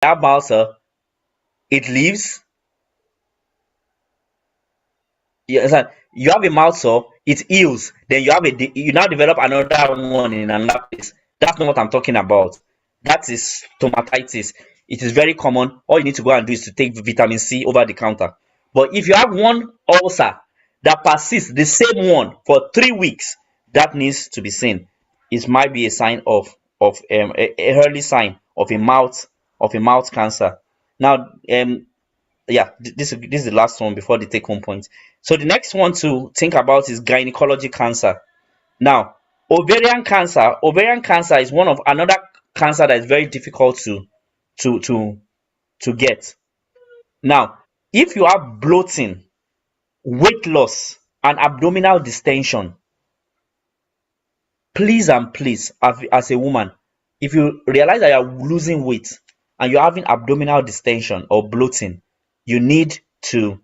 have ulcer, it leaves. You understand? You have a mouth sore, it heals, then you now develop another one in another place. That's not what I'm talking about. That is stomatitis. It is very common. All you need to go and do is to take vitamin C over the counter. But if you have one ulcer that persists, the same one for 3 weeks, that needs to be seen. It might be a sign of a early sign of a mouth cancer. Now, yeah, this is the last one before the take home point. So the next one to think about is gynecology cancer. Now, ovarian cancer is one of another cancer that is very difficult to to to get. Now, if you have bloating, weight loss, and abdominal distension, please and please, as a woman, if you realize that you are losing weight and you're having abdominal distension or bloating, you need to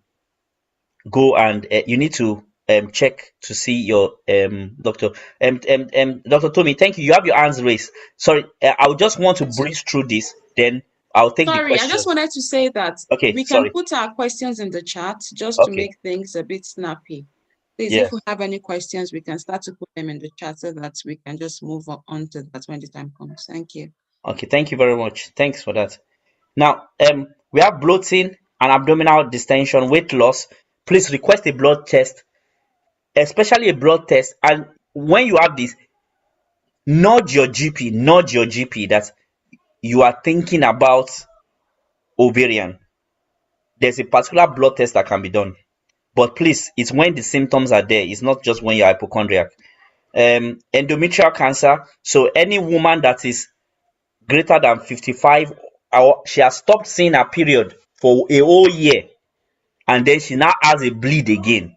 go and you need to check to see your doctor. Dr. Tommy, thank you. You have your hands raised. Sorry, I would just want to breeze through this, then I'll take the Sorry, I just questions. wanted to say that Okay, we can sorry. put our questions in the chat just to Okay, make things a bit snappy. Please, yeah. if we have any questions, we can start to put them in the chat so that we can just move on to that when the time comes. Thank you. Okay, thank you very much. Thanks for that. Now, we have bloating and abdominal distension, weight loss. Please request a blood test, especially a blood test. And when you have this, nudge your GP that you are thinking about ovarian. There's a particular blood test that can be done. But please, it's when the symptoms are there. It's not just when you're hypochondriac. Endometrial cancer. So any woman that is greater than 55, or she has stopped seeing her period for a whole year, and then she now has a bleed again,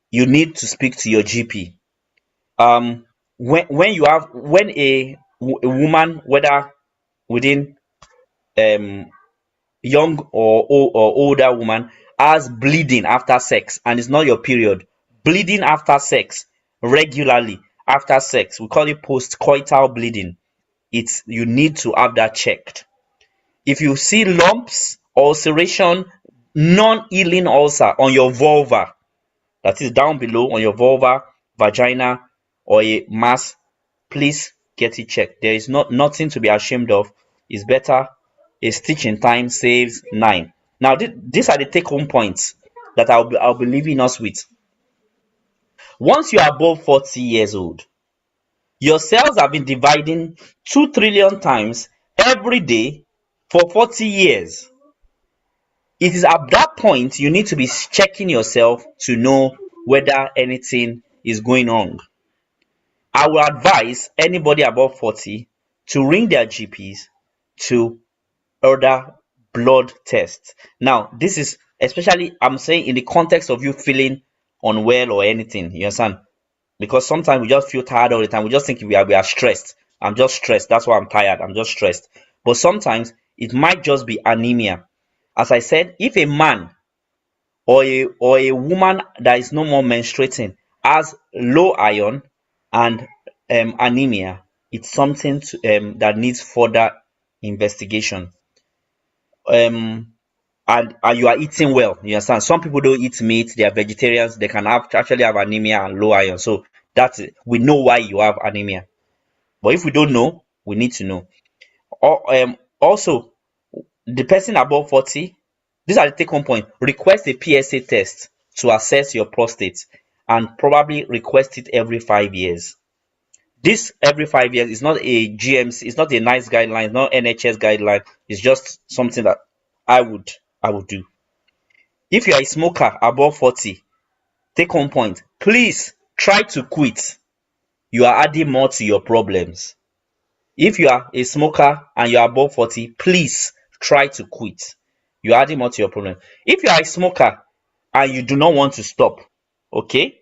you need to speak to your GP. When a woman, whether within um young or older woman, has bleeding after sex and it's not your period, bleeding after sex regularly after sex, we call it postcoital bleeding. It's you need to have that checked. If you see lumps, ulceration, non-healing ulcer on your vulva, that is down below on your vulva, vagina, or a mass, please get it checked. There is nothing to be ashamed of. It's better. A stitch in time saves nine. Now, these are the take-home points that I'll be leaving us with. Once you are above 40 years old, your cells have been dividing 2 trillion times every day for 40 years. It is at that point you need to be checking yourself to know whether anything is going wrong. I will advise anybody above 40 to ring their GPs to order blood tests. Now, this is especially, I'm saying, in the context of you feeling unwell or anything. You understand? Because sometimes we just feel tired all the time. We just think we are stressed. I'm just stressed. That's why I'm tired. I'm just stressed. But sometimes it might just be anemia. As I said, if a man or a woman that is no more menstruating has low iron and anemia, it's something that needs further investigation. And you are eating well, you understand? Some people don't eat meat, they are vegetarians, they can actually have anemia and low iron. So that's it. We know why you have anemia. But if we don't know, we need to know. Also, the person above 40, these are the take home point. Request a PSA test to assess your prostate, and probably request it every 5 years. This every 5 years is not a GMC, it's not a nice guideline, it's not NHS guideline. It's just something that I would I would do. If you are a smoker above 40, take home point. Please try to quit. You are adding more to your problems. If you are a smoker and you are above 40, please try to quit. You are adding more to your problem. If you are a smoker and you do not want to stop, okay?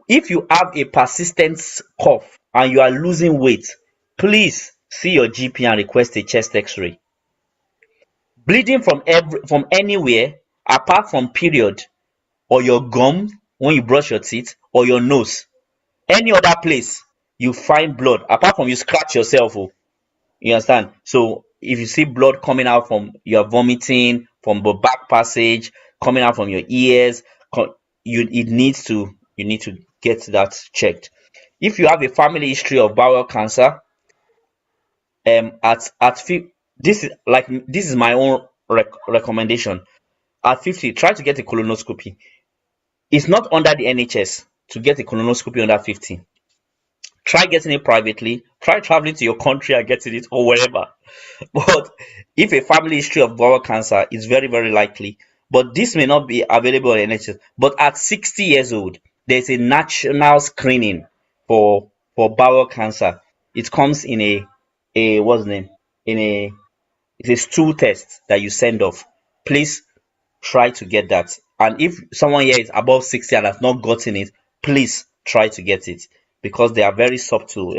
If you have a persistent cough and you are losing weight, please see your GP and request a chest x-ray. Bleeding from anywhere apart from period, or your gum when you brush your teeth, or your nose, any other place you find blood apart from you scratch yourself, oh, you understand? So if you see blood coming out from your vomiting, from the back passage, coming out from your ears, you need to get that checked. If you have a family history of bowel cancer, this is my own recommendation. At 50, try to get a colonoscopy. It's not under the NHS to get a colonoscopy under 50. Try getting it privately. Try traveling to your country and getting it, or wherever. But if a family history of bowel cancer is very, very likely, but this may not be available on NHS. But at 60 years old, there's a national screening for bowel cancer. It comes in a what's the name? In a It's a stool test that you send off. Please try to get that. And if someone here is above 60 and has not gotten it, please try to get it, because they are very subtle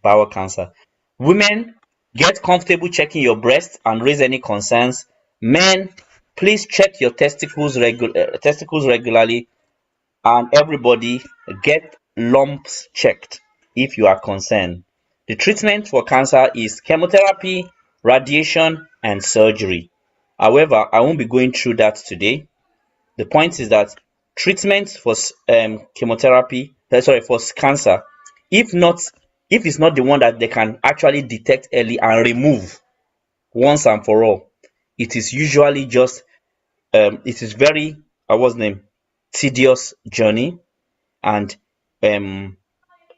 bowel cancer. Women, get comfortable checking your breast and raise any concerns. Men, please check your testicles regularly, and everybody get lumps checked if you are concerned. The treatment for cancer is chemotherapy, radiation, and surgery. However, I won't be going through that today. The point is that treatment for for cancer, if not if it's not the one that they can actually detect early and remove once and for all, it is usually just it is very what's the name tedious journey, and um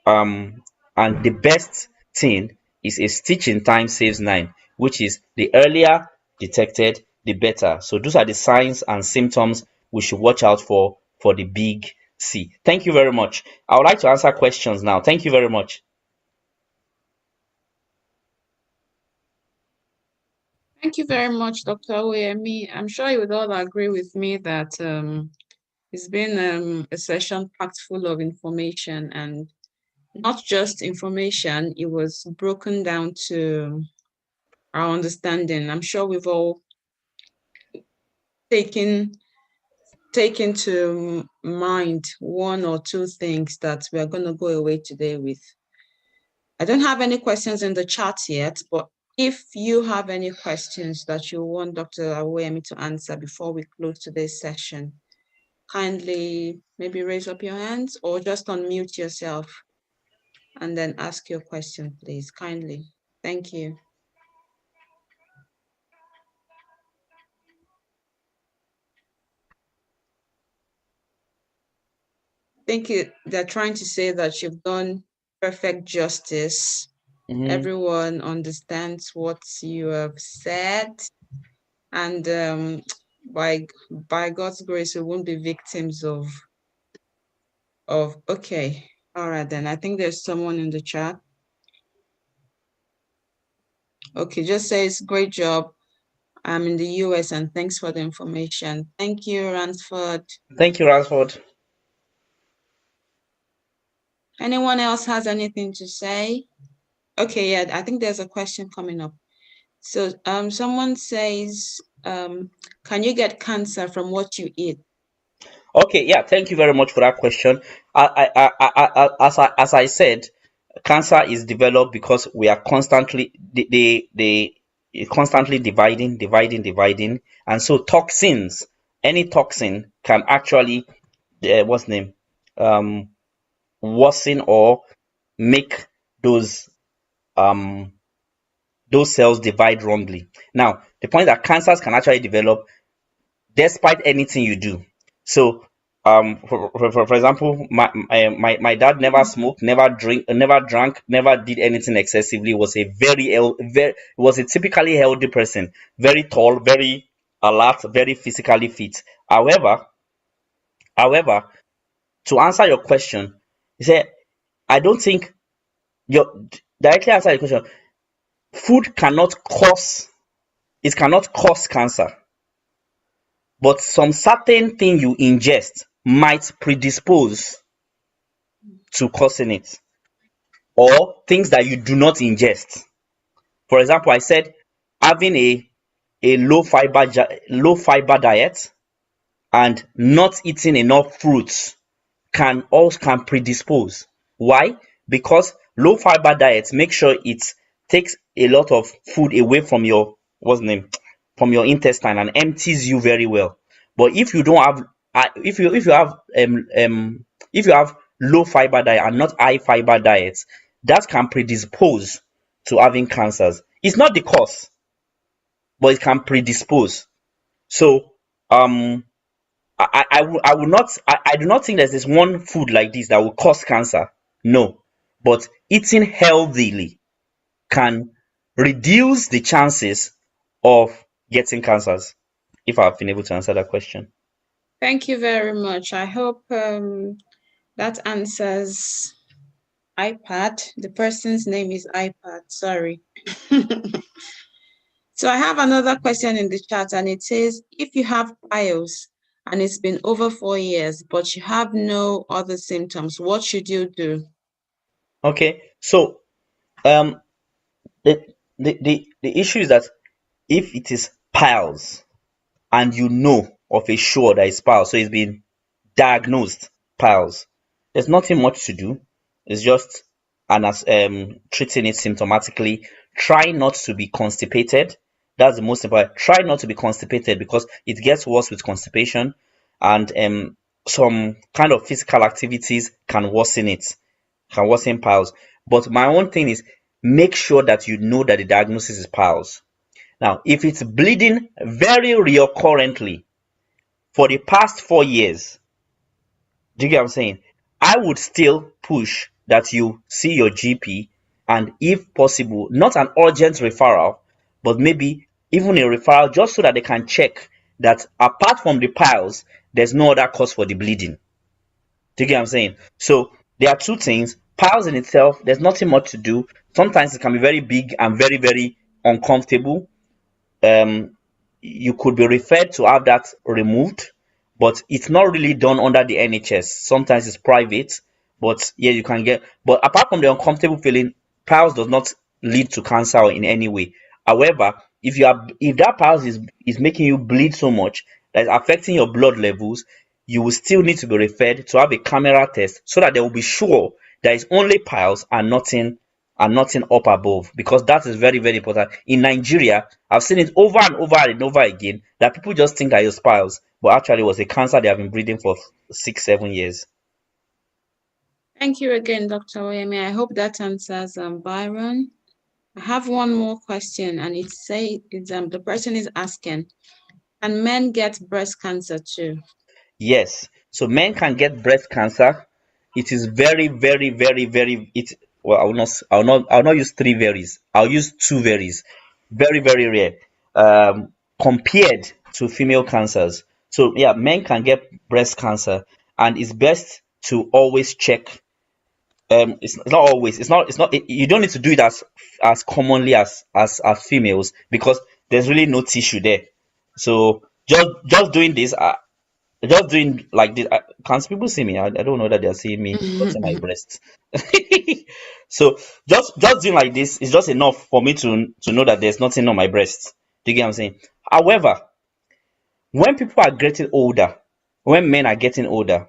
um and the best thing is a stitch in time saves nine, which is the earlier detected the better. So those are the signs and symptoms we should watch out for the big C. Thank you very much. I would like to answer questions now. Thank you very much. Thank you very much, Dr. Oyemi. I'm sure you would all agree with me that it's been a session packed full of information, and not just information, it was broken down to our understanding. I'm sure we've all taken to mind one or two things that we are going to go away today with. I don't have any questions in the chat yet, but if you have any questions that you want Dr. Awemi to answer before we close today's session, kindly maybe raise up your hands or just unmute yourself and then ask your question, please, kindly. Thank you. I think they're trying to say that you've done perfect justice. Everyone understands what you have said, and by God's grace, we won't be victims of. Okay, all right then. I think there's someone in the chat. Okay, just says great job. I'm in the US and thanks for the information. Thank you, Ransford. Thank you, Ransford. Anyone else has anything to say? Okay, yeah, I think there's a question coming up. So someone says, can you get cancer from what you eat? Okay, yeah, thank you very much for that question. As I said, cancer is developed because we are constantly they constantly dividing, and so toxins, any toxin can actually what's the name worsen or make those cells divide wrongly. Now, the point that cancers can actually develop despite anything you do. So, for example, my dad never smoked, never drank, never did anything excessively. Was a was a typically healthy person, very tall, very alert, very physically fit. However, to answer your question, he said, I don't think your directly answer your question. Food cannot cause cancer, but some certain thing you ingest might predispose to causing it, or things that you do not ingest. For example, I said having a low fiber diet and not eating enough fruits can predispose. Why? Because low fiber diets make sure it's takes a lot of food away from your from your intestine and empties you very well. But if you don't have if you have low fiber diet and not high fiber diets, that can predispose to having cancers. It's not the cause, but it can predispose. So I will not I do not think there's this one food like this that will cause cancer. No. But eating healthily can reduce the chances of getting cancers, if I've been able to answer that question. Thank you very much. I hope that answers iPad. The person's name is iPad. Sorry. So I have another question in the chat, and it says, if you have piles and it's been over 4 years, but you have no other symptoms, what should you do? Okay, so the issue is that if it is piles and you know of a sure that it's piles, so it's been diagnosed piles, there's nothing much to do. It's just treating it symptomatically. Try not to be constipated. That's the most important. Try not to be constipated, because it gets worse with constipation, and some kind of physical activities can worsen it, can worsen piles. But my own thing is, make sure that you know that the diagnosis is piles. Now, if it's bleeding very recurrently for the past 4 years, do you get what I'm saying? I would still push that you see your GP, and if possible, not an urgent referral, but maybe even a referral, just so that they can check that apart from the piles, there's no other cause for the bleeding. Do you get what I'm saying? So there are two things. Piles in itself, there's nothing much to do. Sometimes it can be very big and very, very uncomfortable. You could be referred to have that removed, but it's not really done under the NHS. Sometimes it's private, but yeah, you can get. But apart from the uncomfortable feeling, piles does not lead to cancer in any way. However, if that piles is making you bleed so much that it's affecting your blood levels, you will still need to be referred to have a camera test, so that they will be sure that it's only piles and nothing up above, because that is very, very important. In Nigeria, I've seen it over and over and over again, that people just think that it's piles, but actually it was a cancer they have been breeding for 6-7 years. Thank you again, Dr. Oyemi. I hope that answers Byron. I have one more question, and the person is asking, can men get breast cancer too? Yes, so men can get breast cancer. It is very, very, very, very. Well, I will not use three varies. I'll use two varies. Very, very rare, compared to female cancers. So yeah, men can get breast cancer, and it's best to always check. It's not always. It's not. You don't need to do it as commonly as females, because there's really no tissue there. So just doing this. Just doing like this. Can people see me? I don't know that they're seeing me touching my breast. So just doing like this is just enough for me to know that there's nothing on my breast. Do you get what I'm saying? However, when people are getting older, when men are getting older,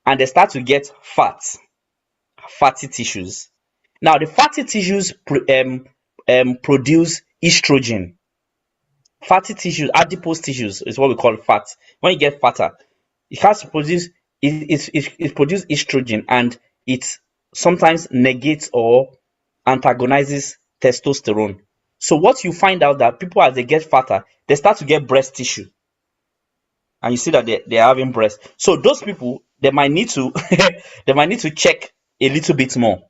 and they start to get fatty tissues. Now, the fatty tissues produce estrogen. Fatty tissues, adipose tissues is what we call fat. When you get fatter, it has to produce it produces estrogen, and it sometimes negates or antagonizes testosterone. So what you find out that people, as they get fatter, they start to get breast tissue, and you see that they're having breast. So those people, they might need to they might need to check a little bit more.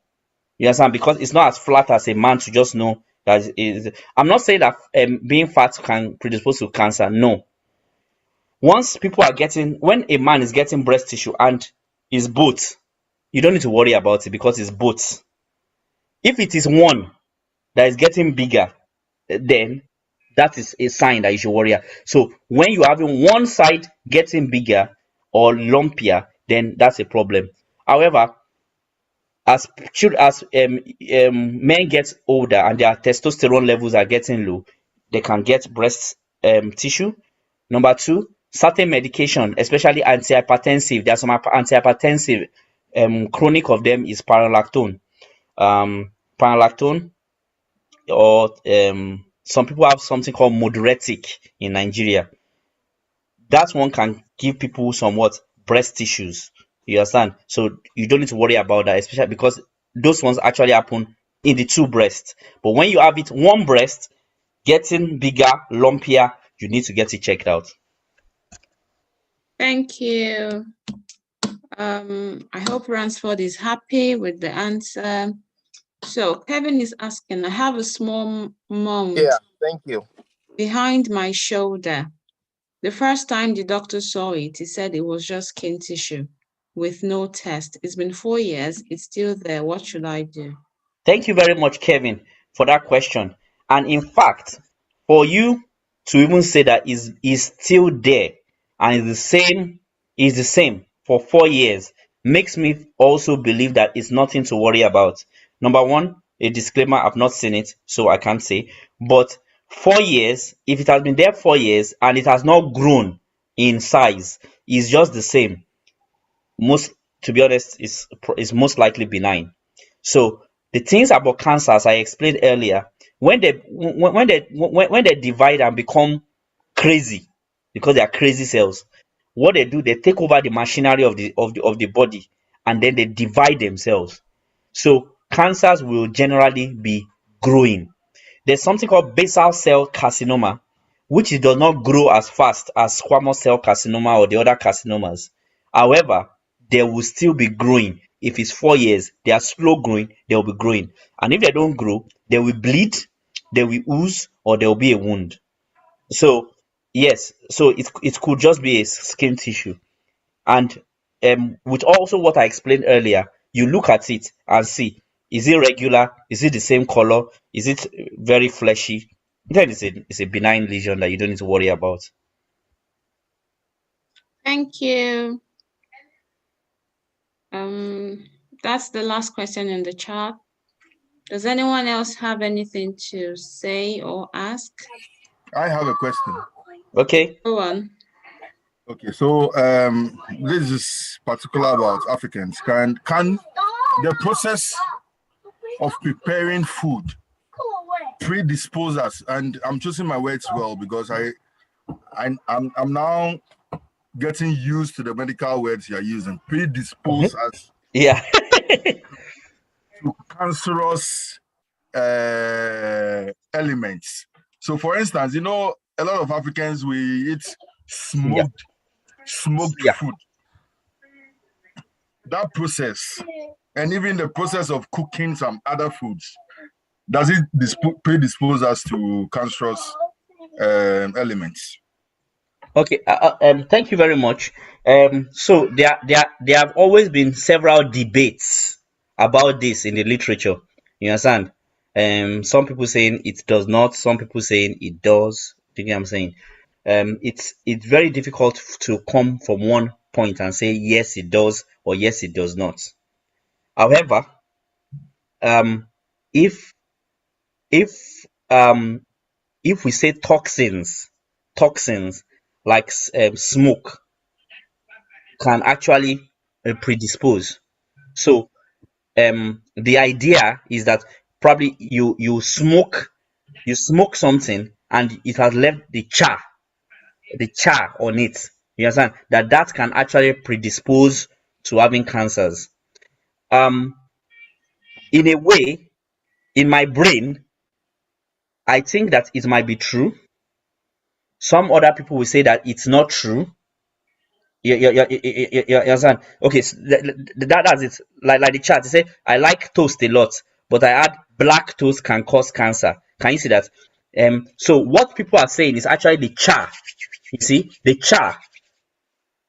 You understand? Because it's not as flat as a man to just know that is. I'm not saying that being fat can predispose to cancer. No. Once when a man is getting breast tissue and is both, you don't need to worry about it, because it's both. If it is one that is getting bigger, then that is a sign that you should worry. So when you're having one side getting bigger or lumpier, then that's a problem. However, as men get older and their testosterone levels are getting low, they can get breast tissue. Number two, certain medication, especially antihypertensive. There are some antihypertensive. Chronic of them is spironolactone. Spironolactone or some people have something called moderatic in Nigeria. That one can give people somewhat breast tissues. You understand? So you don't need to worry about that, especially because those ones actually happen in the two breasts. But when you have it one breast getting bigger, lumpier, you need to get it checked out. Thank you. I hope Ransford is happy with the answer. So Kevin is asking, I have a small mound Thank you. behind my shoulder. The first time the doctor saw it, he said it was just skin tissue with no test. It's been 4 years. It's still there. What should I do? Thank you very much, Kevin, for that question. And in fact, for you to even say that is still there and is the same for 4 years makes me also believe that it's nothing to worry about. Number one, a disclaimer, I've not seen it, so I can't say. But 4 years, if it has been there 4 years and it has not grown in size, is just the same. Most, to be honest, is most likely benign. So the things about cancer, as I explained earlier, when they divide and become crazy, because they are crazy cells, what they do, they take over the machinery of the body, and then they divide themselves. So cancers will generally be growing. There's something called basal cell carcinoma, which it does not grow as fast as squamous cell carcinoma or the other carcinomas. However, they will still be growing. If it's 4 years, they are slow growing, they will be growing. And if they don't grow, they will bleed, they will ooze, or there will be a wound. So, yes, so it could just be a skin tissue. And with also what I explained earlier, you look at it and see, is it regular? Is it the same color? Is it very fleshy? Then it's a benign lesion that you don't need to worry about. Thank you. That's the last question in the chat. Does anyone else have anything to say or ask? I have a question. Okay. Go on. Okay, so this is particular about Africans. Can the process of preparing food predispose us? And I'm choosing my words well because I'm now getting used to the medical words you're using. Predispose us Yeah. to cancerous elements. So, for instance, a lot of Africans, we eat smoked Yeah. food. That process, and even the process of cooking some other foods, does it predispose us to cancerous elements? Okay. Thank you very much. So there have always been several debates about this in the literature. You understand? Some people saying it does not. Some people saying it does. You get what I'm saying? It's very difficult to come from one point and say yes it does or yes it does not. However, um, if if um if we say toxins like smoke can actually predispose. So the idea is that probably you smoke something and it has left the char on it. You understand that can actually predispose to having cancers. In a way, in my brain, I think that it might be true. Some other people will say that it's not true. You understand? Okay, so that's it. Like the chat, they say I like toast a lot, but I add black toast can cause cancer. Can you see that? So what people are saying is actually the char. You see, the char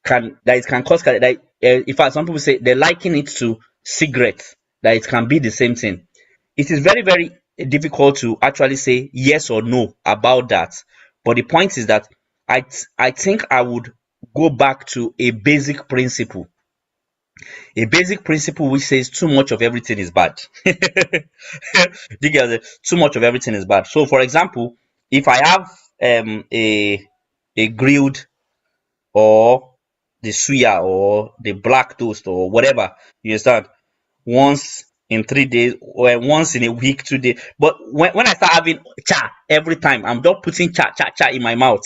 that it can cause cancer. In fact, some people say they liken it to cigarettes, that it can be the same thing. It is very, very difficult to actually say yes or no about that. But the point is that I think I would go back to a basic principle. A basic principle which says too much of everything is bad. You get it? Too much of everything is bad. So, for example, if I have a grilled or the suya or the black toast or whatever, you understand, once in 3 days, or once in a week, 2 days. But when I start having cha every time, I'm just putting cha in my mouth.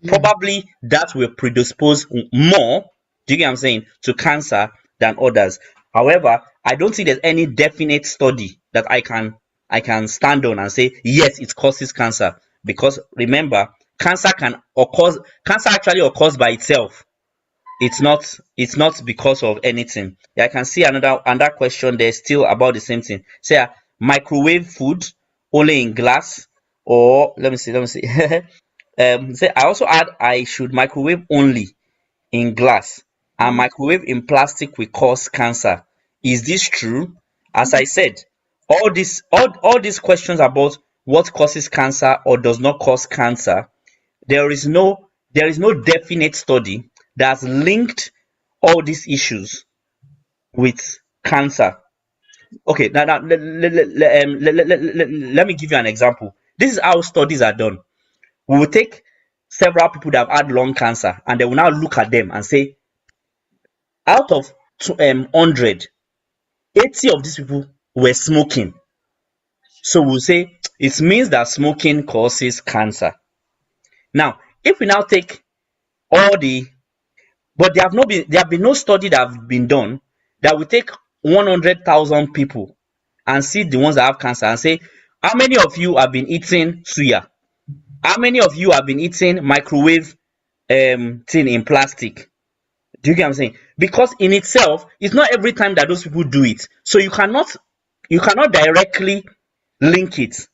Probably that will predispose more, do you get what I'm saying, to cancer than others. However, I don't think there's any definite study that I can stand on and say yes, it causes cancer. Because remember, cancer actually occurs by itself. It's not because of anything. Yeah, I can see another question there still about the same thing. Say microwave food only in glass, or let me see. Say I also add I should microwave only in glass and microwave in plastic will cause cancer. Is this true? As I said, all these questions about what causes cancer or does not cause cancer, there is no definite study that's linked all these issues with cancer. Okay, now let me give you an example. This is how studies are done. We will take several people that have had lung cancer and they will now look at them and say, out of 100, 80 of these people were smoking. So we'll say it means that smoking causes cancer. Now, if we now take all the but there have been no study that have been done that will take 100,000 people and see the ones that have cancer and say, how many of you have been eating suya? How many of you have been eating microwave thing in plastic? Do you get what I'm saying? Because in itself, it's not every time that those people do it. So you cannot directly link it.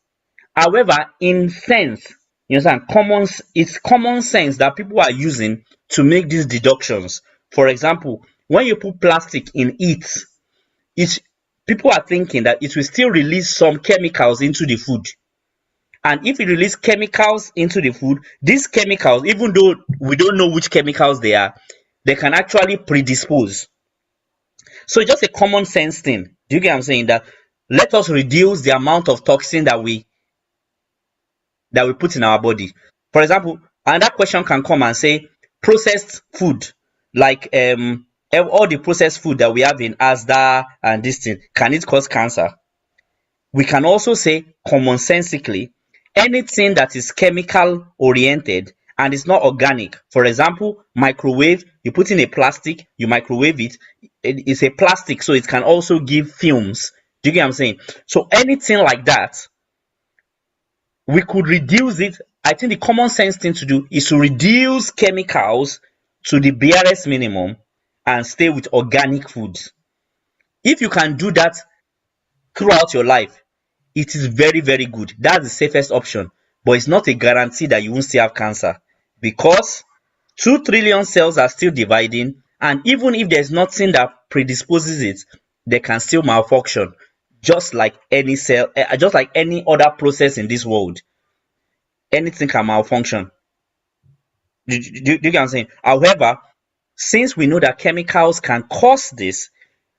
However, in sense, you understand, it's common sense that people are using to make these deductions. For example, when you put plastic in it, people are thinking that it will still release some chemicals into the food. And if it release chemicals into the food, these chemicals, even though we don't know which chemicals they are, they can actually predispose. So it's just a common sense thing. Do you get what I'm saying? That let us reduce the amount of toxin that we put in our body. For example, another question can come and say processed food, like all the processed food that we have in Asda and this thing, can it cause cancer? We can also say commonsensically anything that is chemical oriented and is not organic. For example, microwave, you put in a plastic, you microwave it's a plastic, so it can also give fumes. Do you get what I'm saying? So anything like that, we could reduce it. I think the common sense thing to do is to reduce chemicals to the barest minimum and stay with organic foods. If you can do that throughout your life, it is very, very good. That's the safest option. But it's not a guarantee that you won't still have cancer, because 2 trillion cells are still dividing, and even if there's nothing that predisposes it, they can still malfunction, just like any cell, just like any other process in this world. Anything can malfunction. Do you get what I'm saying? However, since we know that chemicals can cause this,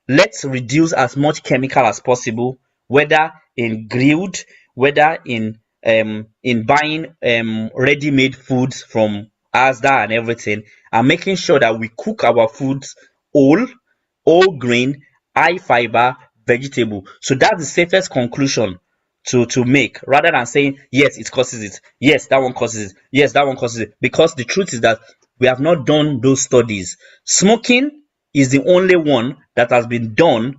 let's reduce as much chemical as possible, whether in grilled, whether in buying ready-made foods from Asda and everything, and making sure that we cook our foods whole grain, high fiber, vegetable. So that's the safest conclusion to make, rather than saying yes, it causes it, yes, that one causes it, yes, that one causes it. Because the truth is that we have not done those studies. Smoking is the only one that has been done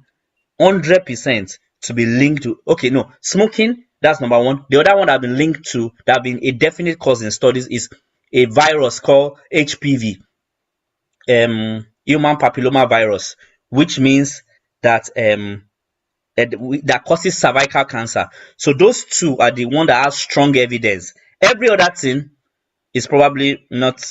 100% to be linked to, okay, no, smoking, that's number one. The other one that have been linked to, that have been a definite cause in studies, is a virus called HPV, human papilloma virus, which means that that causes cervical cancer. So those two are the one that has strong evidence. Every other thing is probably not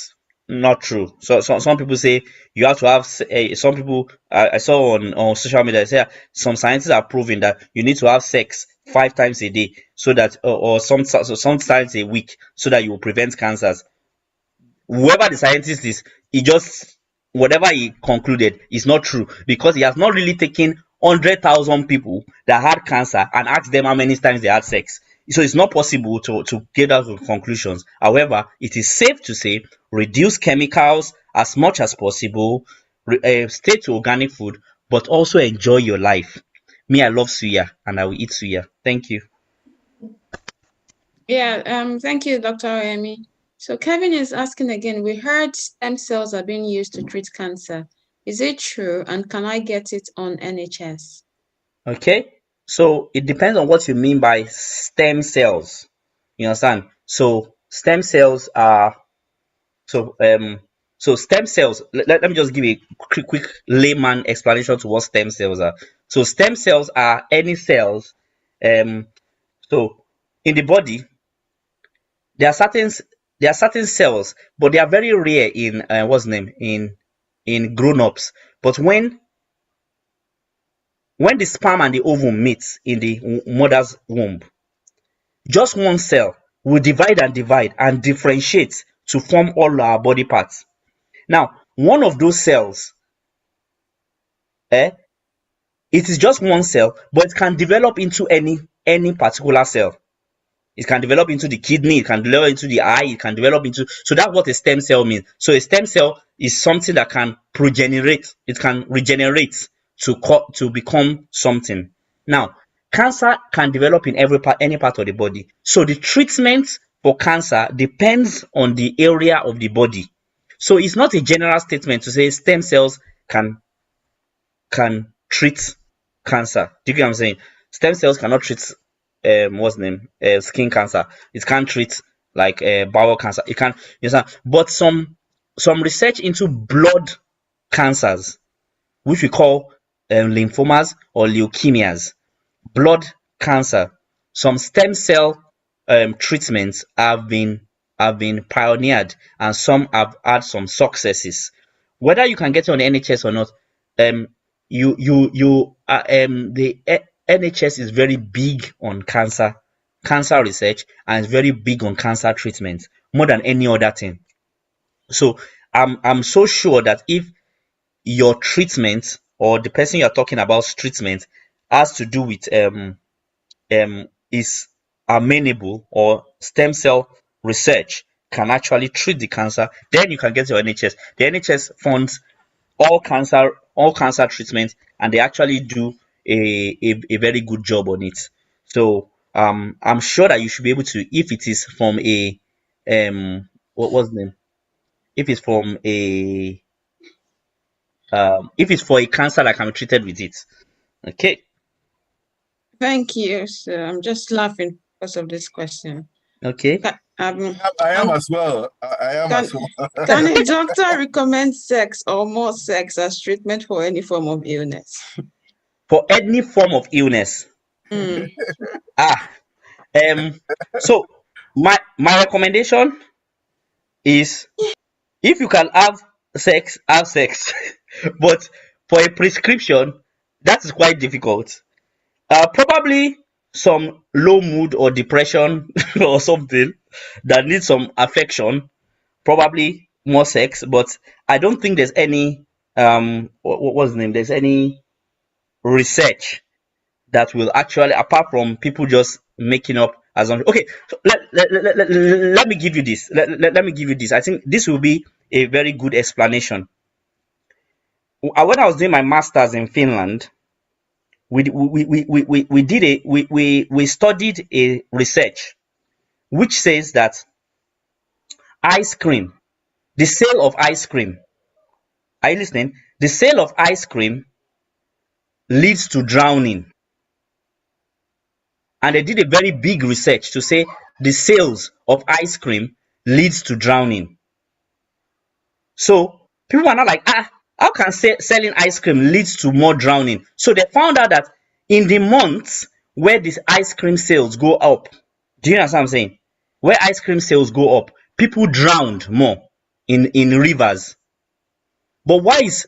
true. So some people say you have to have some people, I saw on social media, they say some scientists are proving that you need to have sex 5 times a day, so that or sometimes a week, so that you will prevent cancers. Whoever the scientist is, he just, whatever he concluded is not true, because he has not really taken 100,000 people that had cancer and asked them how many times they had sex. So it's not possible to get out of conclusions. However, it is safe to say reduce chemicals as much as possible, stay to organic food, but also enjoy your life. Me, I love suya and I will eat suya. Thank you. Yeah, thank you, Dr. Oyemi. So Kevin is asking again, we heard stem cells are being used to treat cancer. Is it true? And can I get it on NHS? Okay, so it depends on what you mean by stem cells. You understand? So stem cells are so stem cells. Let me just give a quick layman explanation to what stem cells are. So stem cells are any cells. So in the body, there are certain cells, but they are very rare in what's the name in grown-ups. But when the sperm and the ovum meet in the mother's womb, just one cell will divide and differentiate to form all our body parts. Now, one of those cells, it is just one cell, but it can develop into any particular cell. It can develop into the kidney, it can develop into the eye, it can develop into. So that's what a stem cell means. So a stem cell is something that can progenerate, it can regenerate to become something. Now, cancer can develop in any part of the body. So the treatment for cancer depends on the area of the body. So it's not a general statement to say stem cells can treat cancer. Do you get what I'm saying? Stem cells cannot treat what's the name? Skin cancer. It can't treat like bowel cancer. It can, you know, but some research into blood cancers, which we call lymphomas or leukemias, blood cancer. Some stem cell treatments have been pioneered, and some have had some successes. Whether you can get it on the NHS or not, the NHS is very big on cancer research, and is very big on cancer treatment more than any other thing. So I'm so sure that if your treatment or the person you're talking about treatment has to do with is amenable, or stem cell research can actually treat the cancer, then you can get your NHS. The NHS funds all cancer treatment, and they actually do a very good job on it. So I'm sure that you should be able to, if it is from a what was the name? If it's from a if it's for a cancer that can be treated with it. Okay. Thank you. So I'm just laughing because of this question. Okay. I am as well. I am as well. Can a doctor recommend sex or more sex as treatment for any form of illness? For any form of illness. So my recommendation is, if you can have sex, have sex. But for a prescription, that is quite difficult. Probably some low mood or depression or something that needs some affection, probably more sex. But I don't think there's any what was the name? There's any research that will actually, apart from people just making up assumptions. Okay, so let me give you this. Let me give you this. I think this will be a very good explanation. When I was doing my master's in Finland, we studied a research which says that ice cream, the sale of ice cream, are you listening? The sale of ice cream leads to drowning. And they did a very big research to say the sales of ice cream leads to drowning. So people are not like, how can selling ice cream leads to more drowning? So they found out that in the months where these ice cream sales go up, do you understand what I'm saying? Where ice cream sales go up, people drowned more in rivers. But why is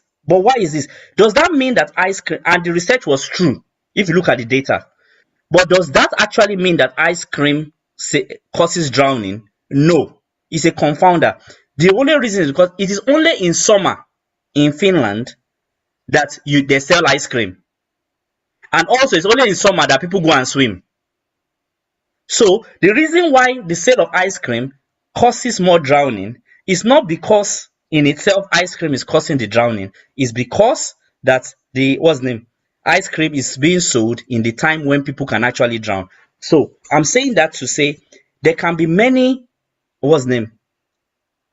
this? Does that mean that ice cream, and the research was true if you look at the data, but does that actually mean that ice cream causes drowning? No, it's a confounder. The only reason is because it is only in summer in Finland that they sell ice cream, and also it's only in summer that people go and swim. So the reason why the sale of ice cream causes more drowning is not because in itself ice cream is causing the drowning. It's because that the ice cream is being sold in the time when people can actually drown. So I'm saying that to say there can be many, what's the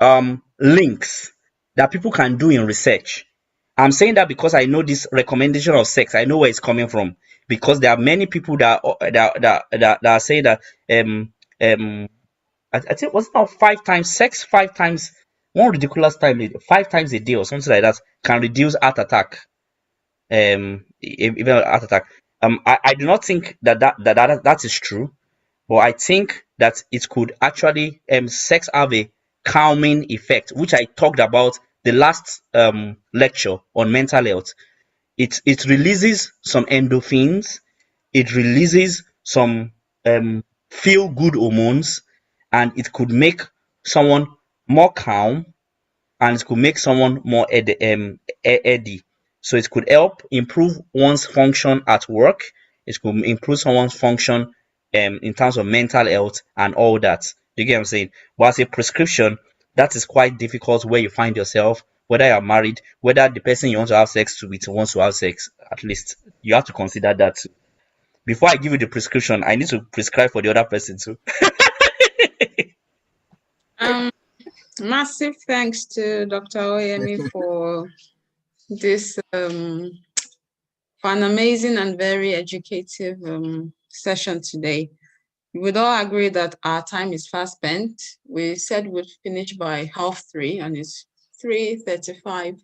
name, links that people can do in research. I'm saying that because I know this recommendation of sex. I know where it's coming from, because there are many people that are saying that um I think was it not 5 times sex, 5 times, one ridiculous time, 5 times a day or something like that can reduce heart attack. Even heart attack. I do not think that is true, but I think that it could actually sex have a calming effect, which I talked about the last lecture on mental health. It releases some endorphins, it releases some feel good hormones, and it could make someone more calm, and it could make someone more eddy. So it could help improve one's function at work. It could improve someone's function in terms of mental health and all that. You get what I'm saying? But as a prescription, that is quite difficult where you find yourself, whether you're married, whether the person you want to have sex with wants to have sex, at least you have to consider that too. Before I give you the prescription, I need to prescribe for the other person too. Um, Massive thanks to Dr. Oyemi for this for an amazing and very educative session today. We would all agree that our time is fast spent. We said we'd finish by 3:30, and it's 3:35.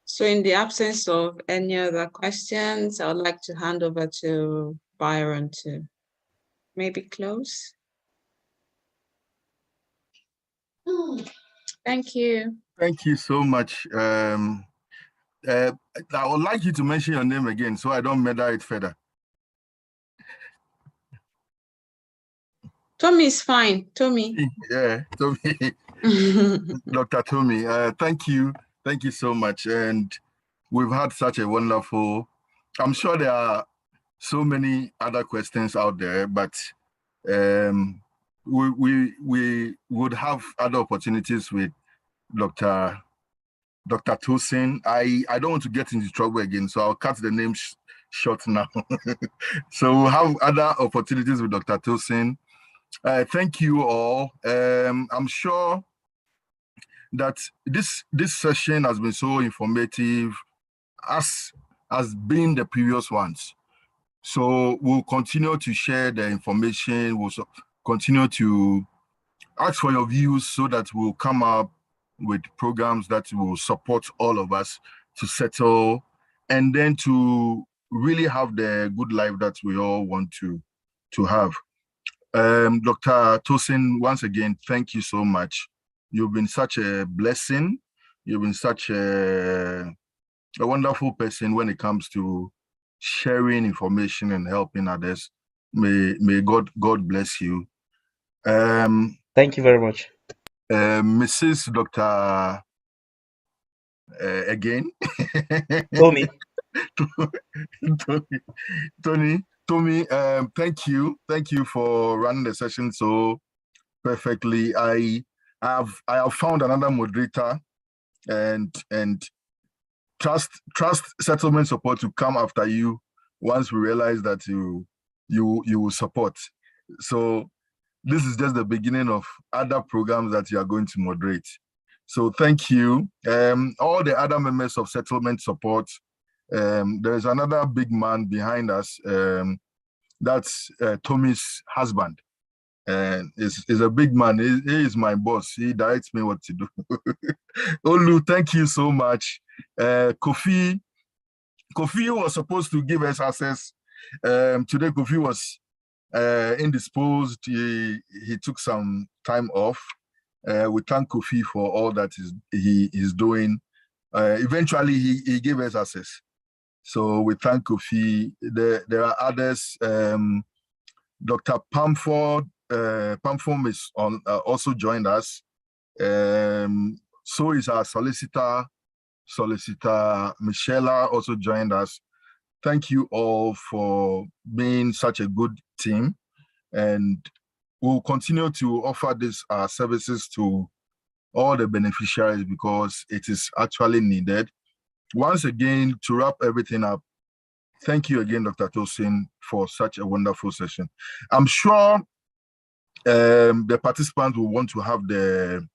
So in the absence of any other questions, I would like to hand over to Byron to maybe close. Thank you. Thank you so much. I would like you to mention your name again so I don't murder it further. Tommy is fine. Tommy. Yeah, Tommy. Dr. Tommy, thank you. Thank you so much. And we've had such a wonderful, I'm sure there are so many other questions out there, but we would have other opportunities with Dr. Tosin. I don't want to get into trouble again, so I'll cut the name short now. So we'll have other opportunities with Dr. Tosin. Thank you all. I'm sure that this session has been so informative as been the previous ones. So we'll continue to share the information. We'll continue to ask for your views so that we'll come up with programs that will support all of us to settle and then to really have the good life that we all want to have. Dr. Tosin, once again, thank you so much. You've been such a blessing. You've been such a wonderful person when it comes to sharing information and helping others. May God bless you. Thank you very much. Mrs. Dr. Again. Tommy. Tommy, thank you for running the session so perfectly. I have found another moderator and trust settlement support to come after you once we realize that you will support. So this is just the beginning of other programs that you are going to moderate. So thank you. All the other members of settlement support. There's another big man behind us. That's Tommy's husband. And is a big man. He is my boss. He directs me what to do. Olu, thank you so much. Kofi was supposed to give us access. Today, Kofi was indisposed. He took some time off. We thank Kofi for all that he is doing. Eventually, he gave us access. So we thank Kofi. There are others. Dr. Pamford is on also joined us. So is our solicitor Michela also joined us. Thank you all for being such a good team, and we'll continue to offer these services to all the beneficiaries because it is actually needed. Once again, to wrap everything up, thank you again, Dr. Tosin, for such a wonderful session. I'm sure the participants will want to have the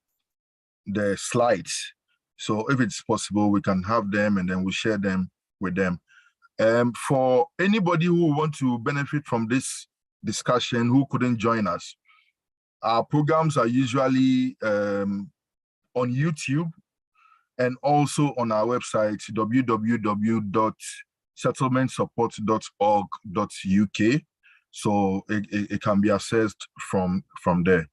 slides. So if it's possible, we can have them and then we'll share them with them. For anybody who want to benefit from this discussion who couldn't join us, our programs are usually on YouTube and also on our website, www.settlementsupport.org.uk. So it can be accessed from there.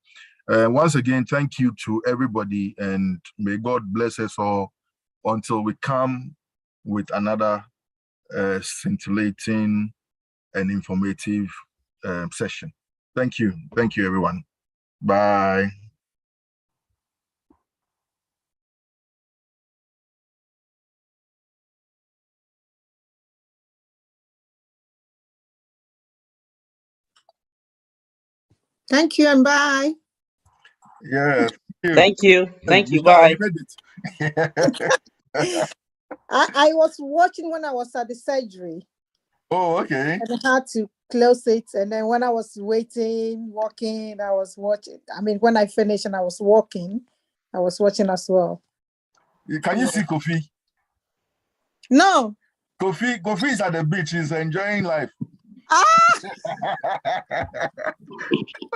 Once again, thank you to everybody, and may God bless us all until we come with another scintillating and informative session. Thank you. Thank you, everyone. Bye. Thank you and bye. Yeah. Thank you. Thank you. Bye. I was watching when I was at the surgery. Oh, okay. And I had to close it. And then when I was walking, I was watching. I mean, when I finished and I was walking, I was watching as well. Can you see Kofi? No. Kofi is at the beach. He's enjoying life.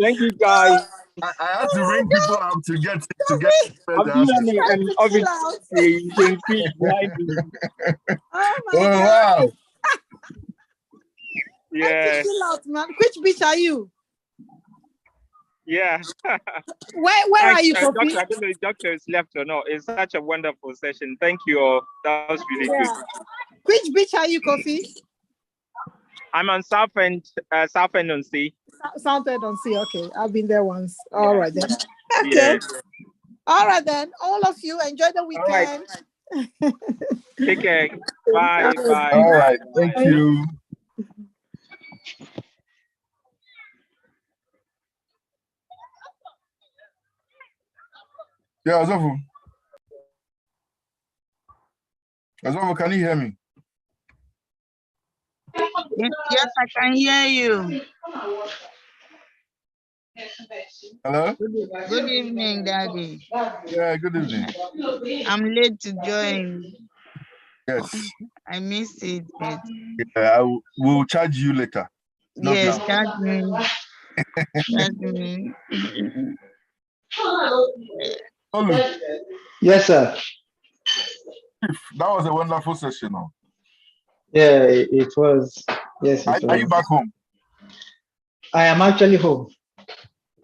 Thank you, guys. I had to ring people up to get. And obviously, you can see behind me. Oh my God. Wow. Yeah. Chill out, man. Which beach are you? Yeah. Where are you, Kofi? Doctor, I don't know if doctor is left or not. It's such a wonderful session. Thank you all. That was really good. Which beach are you, Kofi? I'm on Southend on Sea. Southend on Sea. Okay, I've been there once. All right then. Okay. Yeah. All right then. All of you enjoy the weekend. Right. Take care. Bye. Bye. All right. Thank you. Yeah, Azofu, can you hear me? Yes, I can hear you. Hello? Good evening, Daddy. Yeah, good evening. I'm late to join. Yes. I missed it. But... Yeah, we'll charge you later. Not yes, now. Charge me. Charge me. Yes, sir. That was a wonderful session. Huh? Yeah, it was. Yes, it was. Are you back home? I am actually home.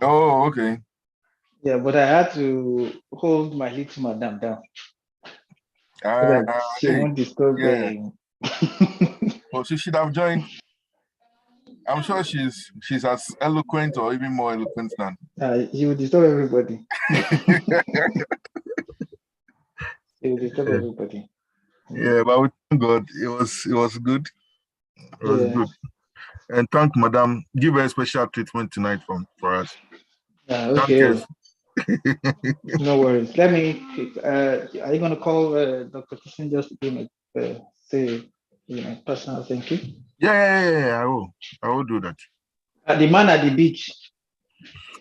Oh, okay. Yeah, but I had to hold my little madam down. So that she won't disturb them. Well, she should have joined. I'm sure she's as eloquent or even more eloquent than. You will disturb everybody. You will disturb everybody. Yeah, but we thank God, it was good. It was good. And thank Madam. Give her a special treatment tonight for us. Okay. No worries. Let me. Are you going to call Dr. Tosin just to give me say personal thank you? Yeah. I will do that. The man at the beach.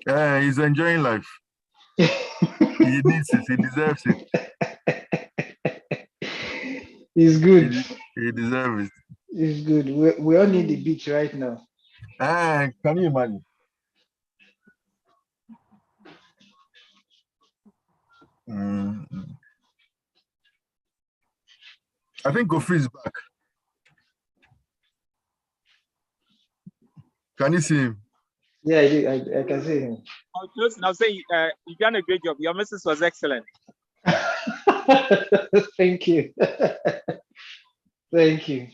Yeah, he's enjoying life. He needs it. He deserves it. It's good. He deserves it. It's good. We all need the beach right now. Can you imagine? I think Kofi is back. Can you see him? Yeah, I can see him. I'll say you've done a great job. Your message was excellent. Thank you. Thank you.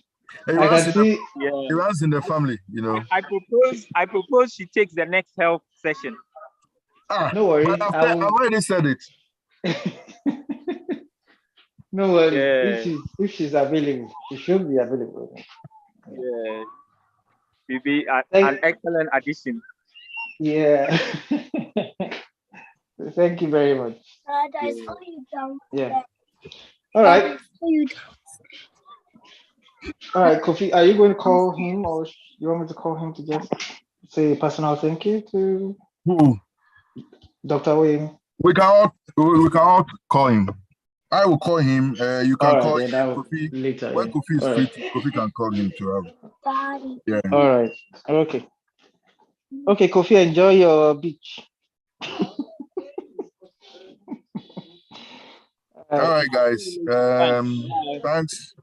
He runs in the family, I propose she takes the next health session. No worries. I've already said it. No worries. Yeah. If she's available, she should be available. Yeah. She'll be an excellent addition. Yeah. Thank you very much. Yeah. All right. All right, Kofi, are you going to call him, or you want me to call him to just say a personal thank you to Who? Dr. Wayne? We can all call him. I will call him. You can All right, call then I'll Kofi. later. When Yeah. Kofi is All free, right. Kofi can call him to have. Yeah. All right. Okay. Okay, Kofi, enjoy your beach. All right, guys. Bye. Thanks.